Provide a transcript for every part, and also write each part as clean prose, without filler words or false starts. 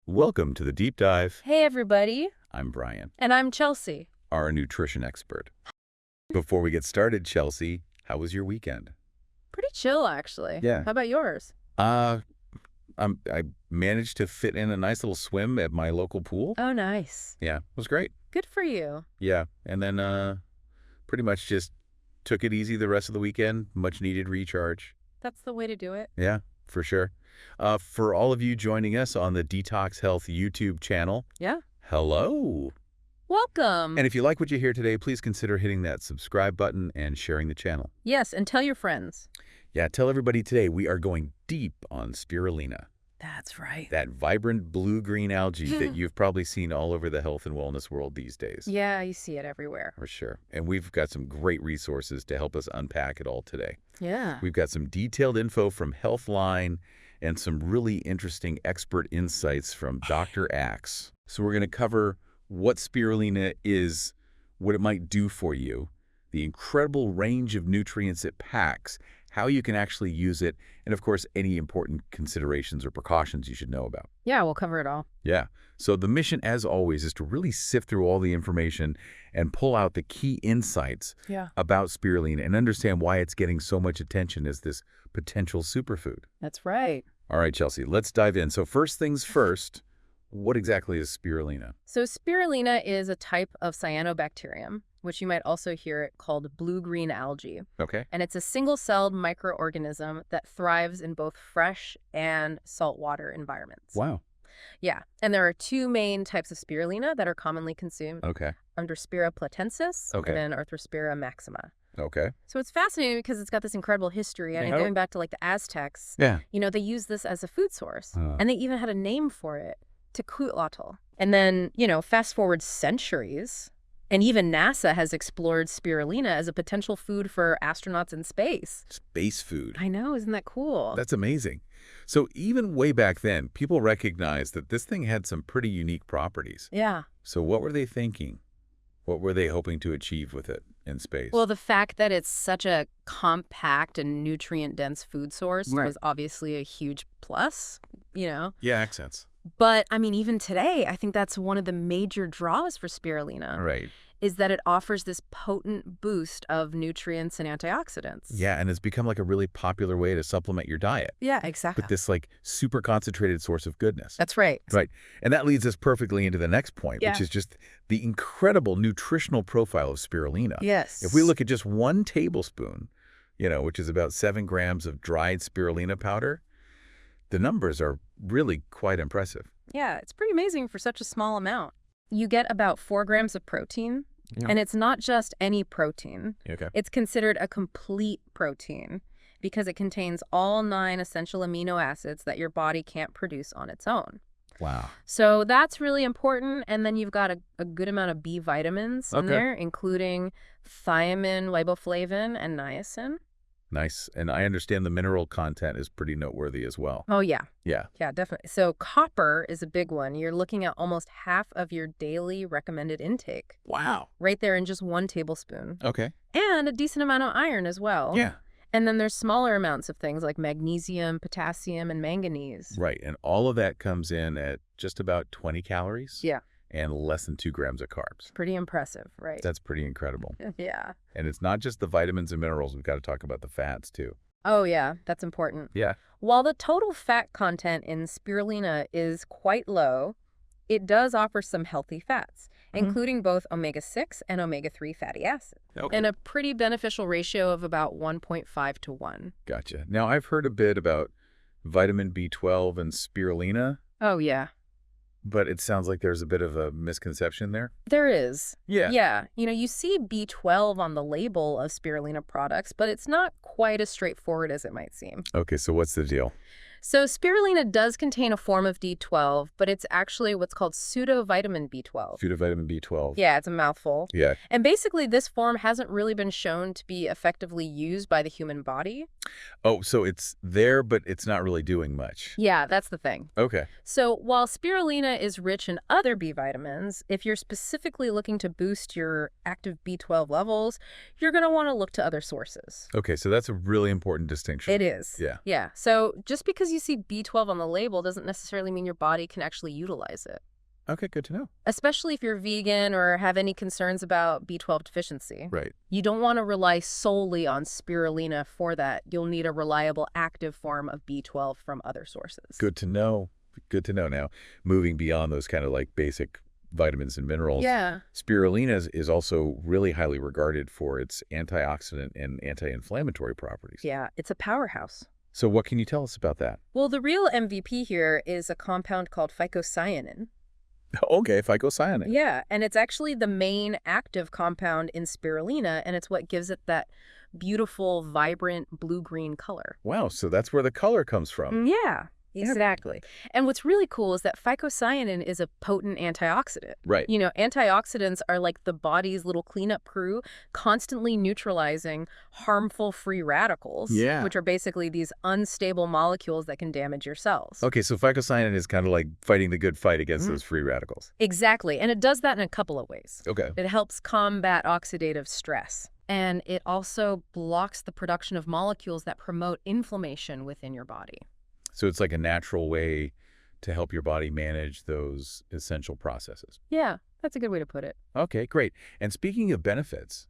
Welcome to the Deep Dive. Hey, everybody. I'm Brian, And I'm Chelsea. our nutrition expert. Before we get started, Chelsea, how was your weekend? Pretty chill, actually. Yeah. How about yours? I managed to fit in a nice little swim at my local pool. Oh, nice. Yeah, it was great. Good for you. Yeah, and then pretty much just took it easy the rest of the weekend. Much needed recharge. That's the way to do it. Yeah, for sure. For all of you joining us on the Detox Health YouTube channel, Yeah. hello. Welcome. And if you like what you hear today, please consider hitting that subscribe button and sharing the channel. Yes, and tell your friends. Yeah, tell everybody today we are going deep on spirulina, That's right. that vibrant blue-green algae that you've probably seen all over the health and wellness world these days. Yeah, you see it everywhere. For sure. And we've got some great resources to help us unpack it all today. Yeah. We've got some detailed info from Healthline and some really interesting expert insights from Dr. Axe. So we're going to cover what spirulina is, what it might do for you, the incredible range of nutrients it packs, how you can actually use it, and of course, any important considerations or precautions you should know about. Yeah, we'll cover it all. Yeah. So the mission, as always, is to really sift through all the information and pull out the key insights about spirulina and understand why it's getting so much attention as this potential superfood. That's right. All right, Chelsea, let's dive in. So first things first, what exactly is spirulina? So spirulina is a type of cyanobacterium, which you might also hear it called blue-green algae. Okay. And it's a single-celled microorganism that thrives in both fresh and saltwater environments. Wow. Yeah, and there are two main types of spirulina that are commonly consumed. Okay. Underspira platensis Okay. and then Arthrospira maxima. Okay. So it's fascinating because it's got this incredible history. And Yeah. going back to like the Aztecs, Yeah. they used this as a food source. And they even had a name for it, tecuatl. And then, fast forward centuries, and even NASA has explored spirulina as a potential food for astronauts in space. Space food. I know, isn't that cool? That's amazing. So even way back then, people recognized that this thing had some pretty unique properties. Yeah. So what were they thinking? What were they hoping to achieve with it in space? Well, the fact that it's such a compact and nutrient-dense food source was obviously a huge plus, Yeah, accents. But, even today, I think that's one of the major draws for spirulina. Right. Is that it offers this potent boost of nutrients and antioxidants. Yeah, and it's become like a really popular way to supplement your diet Yeah, exactly. with this like super concentrated source of goodness. That's right. Right. And that leads us perfectly into the next point, which is just the incredible nutritional profile of spirulina. Yes. If we look at just 1 tablespoon, which is about 7 grams of dried spirulina powder, the numbers are really quite impressive. Yeah, it's pretty amazing for such a small amount. You get about 4 grams of protein, and it's not just any protein. Okay. It's considered a complete protein because it contains all 9 essential amino acids that your body can't produce on its own. Wow. So that's really important. And then you've got a good amount of B vitamins in there, including thiamin, riboflavin, and niacin. Nice. And I understand the mineral content is pretty noteworthy as well. Oh, yeah. Yeah. Yeah, definitely. So copper is a big one. You're looking at almost half of your daily recommended intake. Wow. Right there in just 1 tablespoon. Okay. And a decent amount of iron as well. Yeah. And then there's smaller amounts of things like magnesium, potassium, and manganese. Right. And all of that comes in at just about 20 calories. Yeah. And less than 2 grams of carbs. Pretty impressive, right? That's pretty incredible. Yeah. And it's not just the vitamins and minerals. We've got to talk about the fats, too. Oh, yeah. That's important. Yeah. While the total fat content in spirulina is quite low, it does offer some healthy fats, including both omega-6 and omega-3 fatty acids, Okay. in a pretty beneficial ratio of about 1.5 to 1. Gotcha. Now, I've heard a bit about vitamin B12 and spirulina, Oh, yeah. but it sounds like there's a bit of a misconception there. There is. Yeah. Yeah. You see B12 on the label of spirulina products, but it's not quite as straightforward as it might seem. Okay, so what's the deal? So spirulina does contain a form of D12, but it's actually what's called pseudovitamin B12. Pseudovitamin B12. Yeah, it's a mouthful. Yeah. And basically, this form hasn't really been shown to be effectively used by the human body. Oh, so it's there, but it's not really doing much. Yeah, that's the thing. Okay. So while spirulina is rich in other B vitamins, if you're specifically looking to boost your active B12 levels, you're going to want to look to other sources. Okay, so that's a really important distinction. It is. Yeah. Yeah. So just because because you see B12 on the label doesn't necessarily mean your body can actually utilize it. Okay, good to know. Especially if you're vegan or have any concerns about B12 deficiency. Right. You don't want to rely solely on spirulina for that. You'll need a reliable active form of B12 from other sources. Good to know. Good to know now. Moving beyond those kind of like basic vitamins and minerals. Yeah. Spirulina is also really highly regarded for its antioxidant and anti-inflammatory properties. Yeah, it's a powerhouse. So what can you tell us about that? Well, the real MVP here is a compound called phycocyanin. Okay, phycocyanin. Yeah, and it's actually the main active compound in spirulina, and it's what gives it that beautiful, vibrant blue-green color. Wow, so that's where the color comes from. Yeah, exactly. And what's really cool is that phycocyanin is a potent antioxidant. Right. You know, antioxidants are like the body's little cleanup crew, constantly neutralizing harmful free radicals, Yeah. which are basically these unstable molecules that can damage your cells. Okay, so phycocyanin is kind of like fighting the good fight against those free radicals. Exactly, and it does that in a couple of ways. Okay. It helps combat oxidative stress, and it also blocks the production of molecules that promote inflammation within your body. So it's like a natural way to help your body manage those essential processes. Yeah, that's a good way to put it. Okay, great. And speaking of benefits,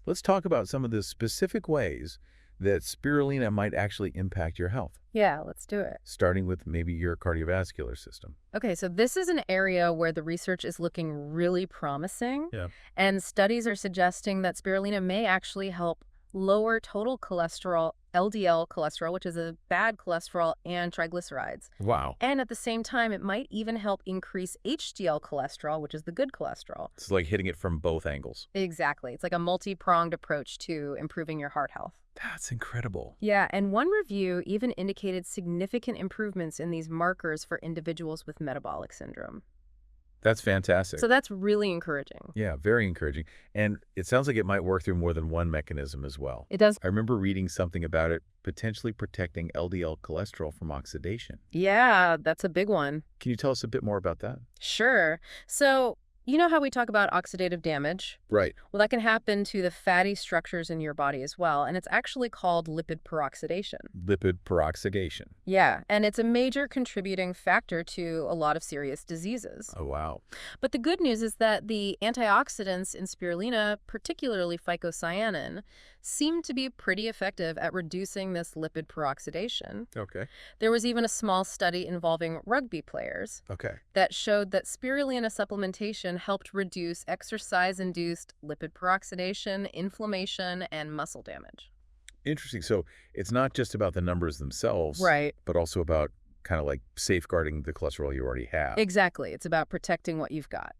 let's talk about some of the specific ways that spirulina might actually impact your health, Yeah, let's do it. starting with maybe your cardiovascular system. Okay, so this is an area where the research is looking really promising, and studies are suggesting that spirulina may actually help lower total cholesterol, LDL cholesterol, which is a bad cholesterol, and triglycerides. Wow. And at the same time, it might even help increase HDL cholesterol, which is the good cholesterol. It's like hitting it from both angles. Exactly. It's like a multi-pronged approach to improving your heart health. That's incredible. Yeah, and one review even indicated significant improvements in these markers for individuals with metabolic syndrome. That's fantastic. So that's really encouraging. Yeah, very encouraging. And it sounds like it might work through more than one mechanism as well. It does. I remember reading something about it potentially protecting LDL cholesterol from oxidation. Yeah, that's a big one. Can you tell us a bit more about that? Sure. So, you know how we talk about oxidative damage? Right. Well, that can happen to the fatty structures in your body as well, and it's actually called lipid peroxidation. Lipid peroxidation. Yeah, and it's a major contributing factor to a lot of serious diseases. Oh, wow. But the good news is that the antioxidants in spirulina, particularly phycocyanin, seem to be pretty effective at reducing this lipid peroxidation. Okay. There was even a small study involving rugby players Okay. that showed that spirulina supplementation helped reduce exercise-induced lipid peroxidation, inflammation, and muscle damage. Interesting. So it's not just about the numbers themselves, Right. but also about kind of like safeguarding the cholesterol you already have. Exactly. It's about protecting what you've got.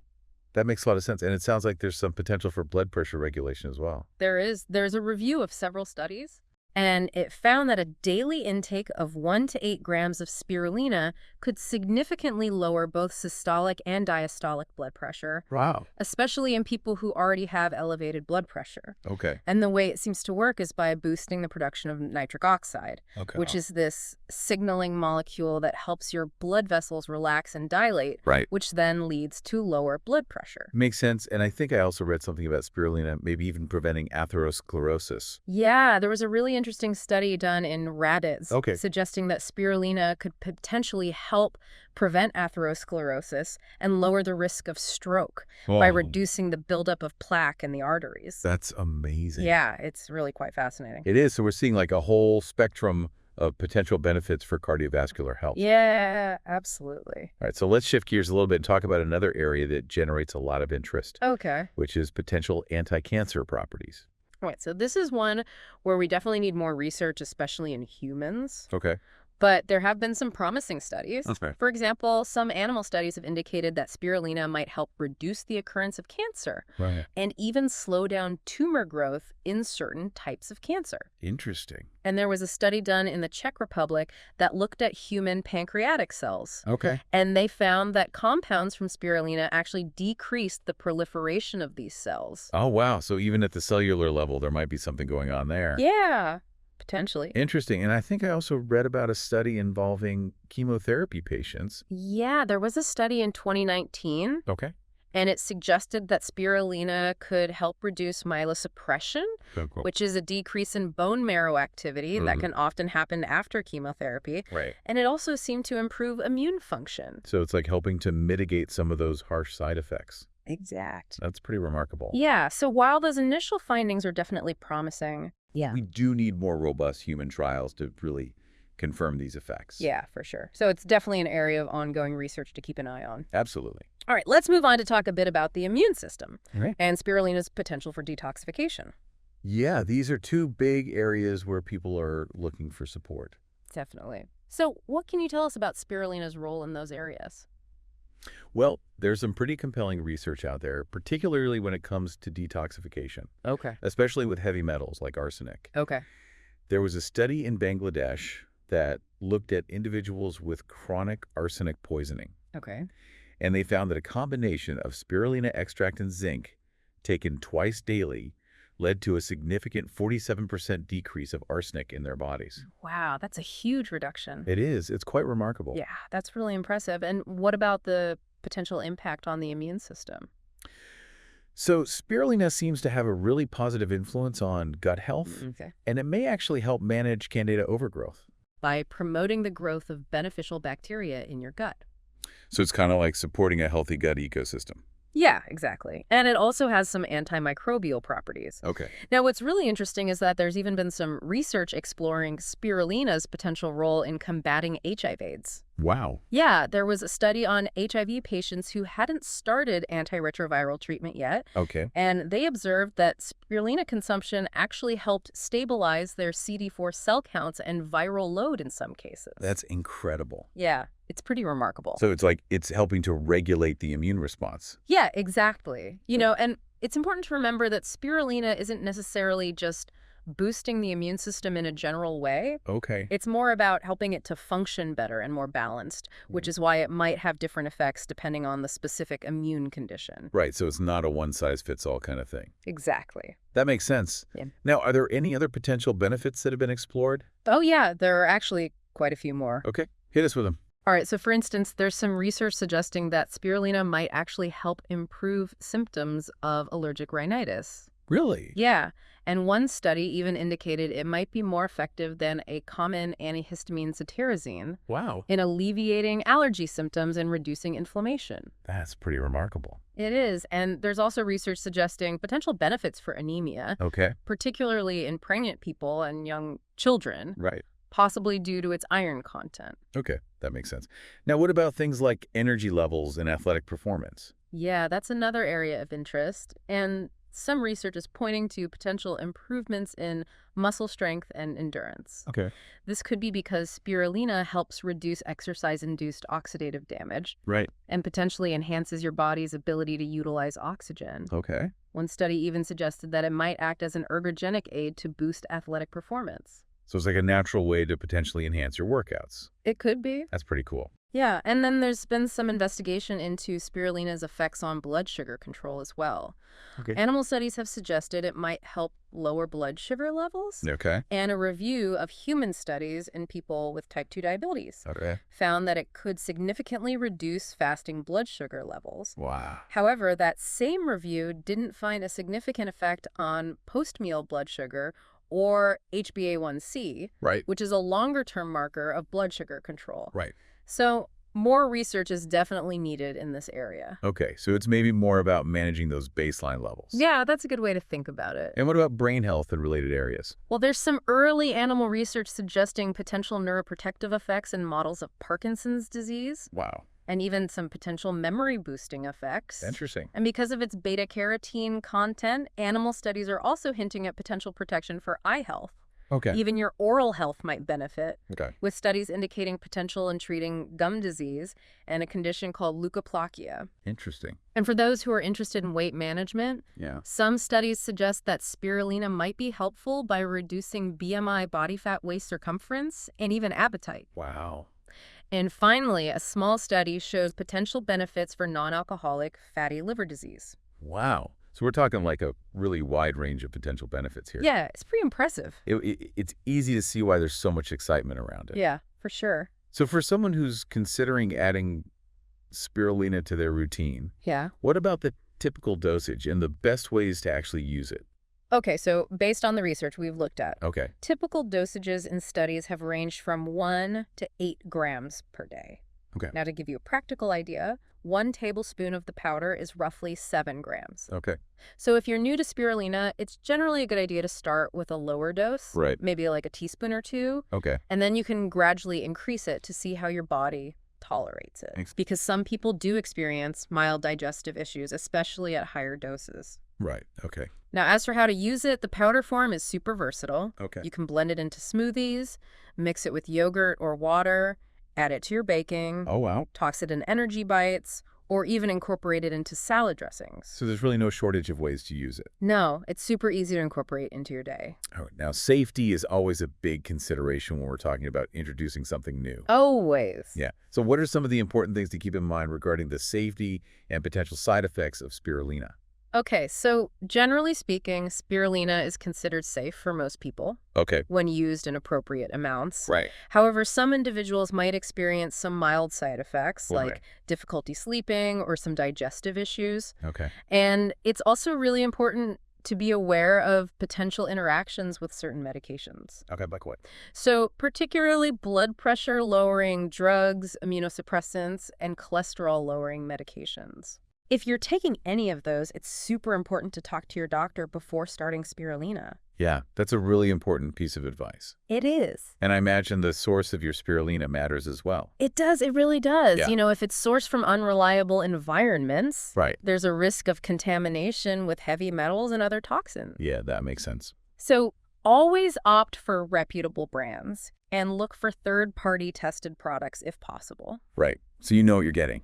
That makes a lot of sense. And it sounds like there's some potential for blood pressure regulation as well. There's a review of several studies, and it found that a daily intake of 1 to 8 grams of spirulina could significantly lower both systolic and diastolic blood pressure, Wow. especially in people who already have elevated blood pressure. Okay. And the way it seems to work is by boosting the production of nitric oxide, Okay. which is this signaling molecule that helps your blood vessels relax and dilate, Right. which then leads to lower blood pressure. Makes sense. And I think I also read something about spirulina, maybe even preventing atherosclerosis. Yeah, there was a really interesting study done in rabbits Okay. suggesting that spirulina could potentially help prevent atherosclerosis and lower the risk of stroke by Oh, reducing the buildup of plaque in the arteries. that's amazing. Yeah, it's really quite fascinating. It is. So we're seeing like a whole spectrum of potential benefits for cardiovascular health. Yeah, absolutely. All right. So let's shift gears a little bit and talk about another area that generates a lot of interest, Okay. which is potential anti-cancer properties. All right, so this is one where we definitely need more research, especially in humans. Okay. But there have been some promising studies. Okay. For example, some animal studies have indicated that spirulina might help reduce the occurrence of cancer Right. and even slow down tumor growth in certain types of cancer. Interesting. And there was a study done in the Czech Republic that looked at human pancreatic cells. Okay. And they found that compounds from spirulina actually decreased the proliferation of these cells. Oh, wow. So even at the cellular level, there might be something going on there. Yeah, potentially. Interesting. And I think I also read about a study involving chemotherapy patients. Yeah, there was a study in 2019. Okay. And it suggested that spirulina could help reduce myelosuppression, Cool. which is a decrease in bone marrow activity that can often happen after chemotherapy. Right. And it also seemed to improve immune function. So it's like helping to mitigate some of those harsh side effects. Exact. That's pretty remarkable. Yeah, so while those initial findings are definitely promising, We do need more robust human trials to really confirm these effects. yeah, for sure. So it's definitely an area of ongoing research to keep an eye on. Absolutely. All right, let's move on to talk a bit about the immune system Right. and spirulina's potential for detoxification. Yeah, these are two big areas where people are looking for support. Definitely. So what can you tell us about spirulina's role in those areas? Well, there's some pretty compelling research out there, particularly when it comes to detoxification, Okay. especially with heavy metals like arsenic. Okay. There was a study in Bangladesh that looked at individuals with chronic arsenic poisoning, Okay. and they found that a combination of spirulina extract and zinc taken twice daily led to a significant 47% decrease of arsenic in their bodies. Wow, that's a huge reduction. It is. It's quite remarkable. Yeah, that's really impressive. And what about the potential impact on the immune system? So spirulina seems to have a really positive influence on gut health, Okay. and it may actually help manage candida overgrowth. By promoting the growth of beneficial bacteria in your gut. So it's kind of like supporting a healthy gut ecosystem. Yeah, exactly. And it also has some antimicrobial properties. Okay. Now, what's really interesting is that there's even been some research exploring spirulina's potential role in combating HIV/AIDS. Wow. Yeah, there was a study on HIV patients who hadn't started antiretroviral treatment yet, Okay. and they observed that spirulina consumption actually helped stabilize their CD4 cell counts and viral load in some cases. That's incredible. Yeah, it's pretty remarkable. So it's like it's helping to regulate the immune response. Yeah, exactly. And it's important to remember that spirulina isn't necessarily just boosting the immune system in a general way. Okay. It's more about helping it to function better and more balanced, which is why it might have different effects depending on the specific immune condition. Right. So it's not a one-size-fits-all kind of thing. Exactly. That makes sense. Yeah. Now, are there any other potential benefits that have been explored? Oh, yeah, there are actually quite a few more. Okay. Hit us with them. All right, so for instance, there's some research suggesting that spirulina might actually help improve symptoms of allergic rhinitis. Really? Yeah, and one study even indicated it might be more effective than a common antihistamine cetirizine Wow. in alleviating allergy symptoms and reducing inflammation. That's pretty remarkable. It is, and there's also research suggesting potential benefits for anemia, Okay. particularly in pregnant people and young children, Right. possibly due to its iron content. Okay. That makes sense. Now, what about things like energy levels and athletic performance? Yeah, that's another area of interest, and some research is pointing to potential improvements in muscle strength and endurance. Okay. This could be because spirulina helps reduce exercise-induced oxidative damage Right. and potentially enhances your body's ability to utilize oxygen. Okay. One study even suggested that it might act as an ergogenic aid to boost athletic performance. So it's like a natural way to potentially enhance your workouts. It could be. That's pretty cool. Yeah, and then there's been some investigation into spirulina's effects on blood sugar control as well. Okay. Animal studies have suggested it might help lower blood sugar levels, Okay. and a review of human studies in people with type 2 diabetes Okay. found that it could significantly reduce fasting blood sugar levels. Wow. However, that same review didn't find a significant effect on post-meal blood sugar or HbA1c, Right. which is a longer-term marker of blood sugar control. Right. So more research is definitely needed in this area. Okay. So it's maybe more about managing those baseline levels. Yeah, that's a good way to think about it. And what about brain health and related areas? Well, there's some early animal research suggesting potential neuroprotective effects in models of Parkinson's disease, Wow. and even some potential memory-boosting effects. Interesting. And because of its beta-carotene content, animal studies are also hinting at potential protection for eye health. Okay. Even your oral health might benefit, Okay. with studies indicating potential in treating gum disease and a condition called leukoplakia. Interesting. And for those who are interested in weight management, Yeah. some studies suggest that spirulina might be helpful by reducing BMI, body fat, waist circumference, and even appetite. Wow. And finally, a small study shows potential benefits for non-alcoholic fatty liver disease. Wow. So we're talking like a really wide range of potential benefits here. Yeah, it's pretty impressive. It's easy to see why there's so much excitement around it. Yeah, for sure. So for someone who's considering adding spirulina to their routine. Yeah. What about the typical dosage and the best ways to actually use it? Okay, so based on the research we've looked at, Okay. typical dosages in studies have ranged from 1 to 8 grams per day. Okay. Now, to give you a practical idea, 1 tablespoon of the powder is roughly 7 grams. Okay. So if you're new to spirulina, it's generally a good idea to start with a lower dose, Right. maybe like a teaspoon or 2, Okay. and then you can gradually increase it to see how your body tolerates it. Because some people do experience mild digestive issues, especially at higher doses. Right. Okay. Now, as for how to use it, the powder form is super versatile. Okay. You can blend it into smoothies, mix it with yogurt or water, add it to your baking, Oh, wow. toss it in energy bites, or even incorporate it into salad dressings. So there's really no shortage of ways to use it. No, it's super easy to incorporate into your day. All right. Now, safety is always a big consideration when we're talking about introducing something new. Always. Yeah. So what are some of the important things to keep in mind regarding the safety and potential side effects of spirulina? Okay, so generally speaking, spirulina is considered safe for most people Okay. when used in appropriate amounts. Right. However, some individuals might experience some mild side effects Right. like difficulty sleeping or some digestive issues. Okay. And it's also really important to be aware of potential interactions with certain medications. Okay. Like what? So particularly blood pressure lowering drugs, immunosuppressants, and cholesterol lowering medications. If you're taking any of those, it's super important to talk to your doctor before starting spirulina. Yeah. That's a really important piece of advice. It is. And I imagine the source of your spirulina matters as well. It does. It really does. Yeah. You know, if it's sourced from unreliable environments, Right. there's a risk of contamination with heavy metals and other toxins. Yeah, that makes sense. So always opt for reputable brands and look for third-party tested products if possible. Right. So you know what you're getting.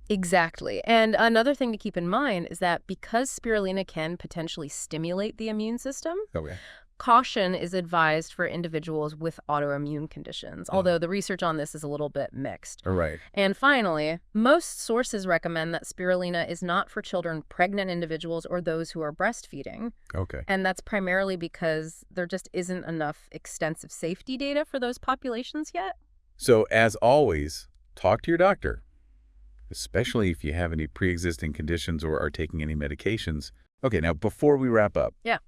Exactly. And another thing to keep in mind is that because spirulina can potentially stimulate the immune system, Okay. caution is advised for individuals with autoimmune conditions, although the research on this is a little bit mixed. All right. And finally, most sources recommend that spirulina is not for children, pregnant individuals, or those who are breastfeeding. Okay. And that's primarily because there just isn't enough extensive safety data for those populations yet. So as always, talk to your doctor, especially if you have any pre-existing conditions or are taking any medications. Okay, now before we wrap up. Yeah.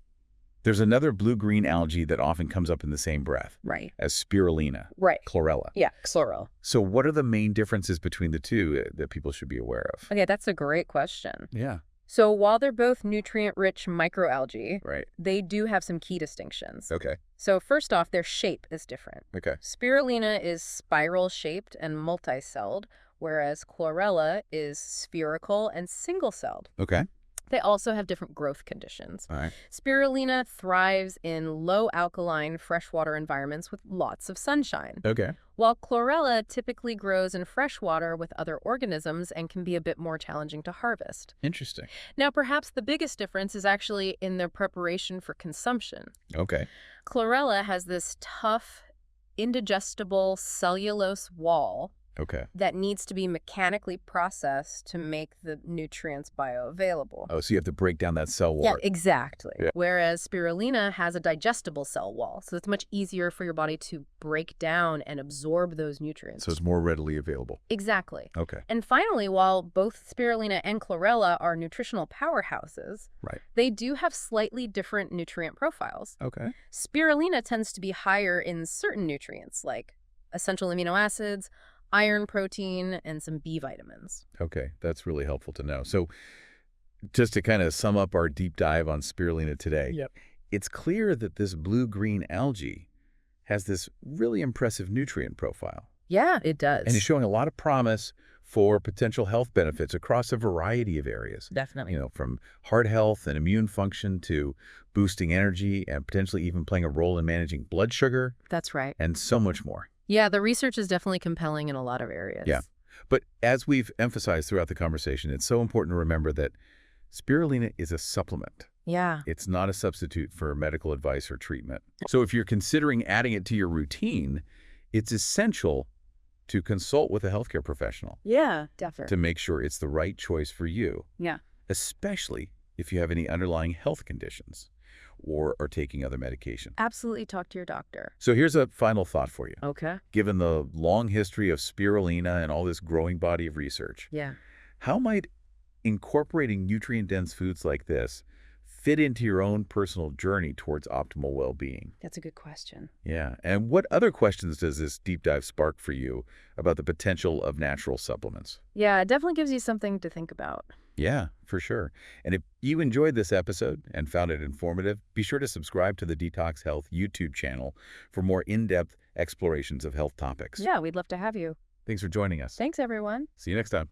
There's another blue-green algae that often comes up in the same breath. Right. As spirulina. Right. Chlorella. Yeah, chlorella. So what are the main differences between the two that people should be aware of? Okay, that's a great question. Yeah. So while they're both nutrient-rich microalgae, Right. they do have some key distinctions. Okay. So first off, their shape is different. Okay. Spirulina is spiral-shaped and multicelled, whereas chlorella is spherical and single-celled. Okay. They also have different growth conditions. All right. Spirulina thrives in low alkaline freshwater environments with lots of sunshine, Okay. while chlorella typically grows in freshwater with other organisms and can be a bit more challenging to harvest. Interesting. Now, perhaps the biggest difference is actually in their preparation for consumption. Okay. Chlorella has this tough, indigestible cellulose wall Okay. that needs to be mechanically processed to make the nutrients bioavailable. Oh, so you have to break down that cell wall. Yeah, exactly. Yeah. Whereas spirulina has a digestible cell wall, so it's much easier for your body to break down and absorb those nutrients. So it's more readily available. Exactly. Okay. And finally, while both spirulina and chlorella are nutritional powerhouses, Right. they do have slightly different nutrient profiles. Okay. Spirulina tends to be higher in certain nutrients like essential amino acids, iron, protein, and some B vitamins. Okay. That's really helpful to know. So just to kind of sum up our deep dive on spirulina today, Yep. it's clear that this blue-green algae has this really impressive nutrient profile. Yeah, it does. And it's showing a lot of promise for potential health benefits across a variety of areas. Definitely. You know, from heart health and immune function to boosting energy and potentially even playing a role in managing blood sugar That's right. and so much more. Yeah, the research is definitely compelling in a lot of areas. Yeah. But as we've emphasized throughout the conversation, it's so important to remember that spirulina is a supplement. Yeah. It's not a substitute for medical advice or treatment. So if you're considering adding it to your routine, it's essential to consult with a healthcare professional Yeah, definitely. to make sure it's the right choice for you, Yeah. especially if you have any underlying health conditions. or are taking other medication. Absolutely talk to your doctor. So here's a final thought for you. Okay. Given the long history of spirulina and all this growing body of research, Yeah. how might incorporating nutrient-dense foods like this fit into your own personal journey towards optimal well-being? That's a good question. Yeah. And what other questions does this deep dive spark for you about the potential of natural supplements? Yeah, it definitely gives you something to think about. Yeah, for sure. And if you enjoyed this episode and found it informative, be sure to subscribe to the Detox Health YouTube channel for more in-depth explorations of health topics. Yeah, we'd love to have you. Thanks for joining us. Thanks, everyone. See you next time.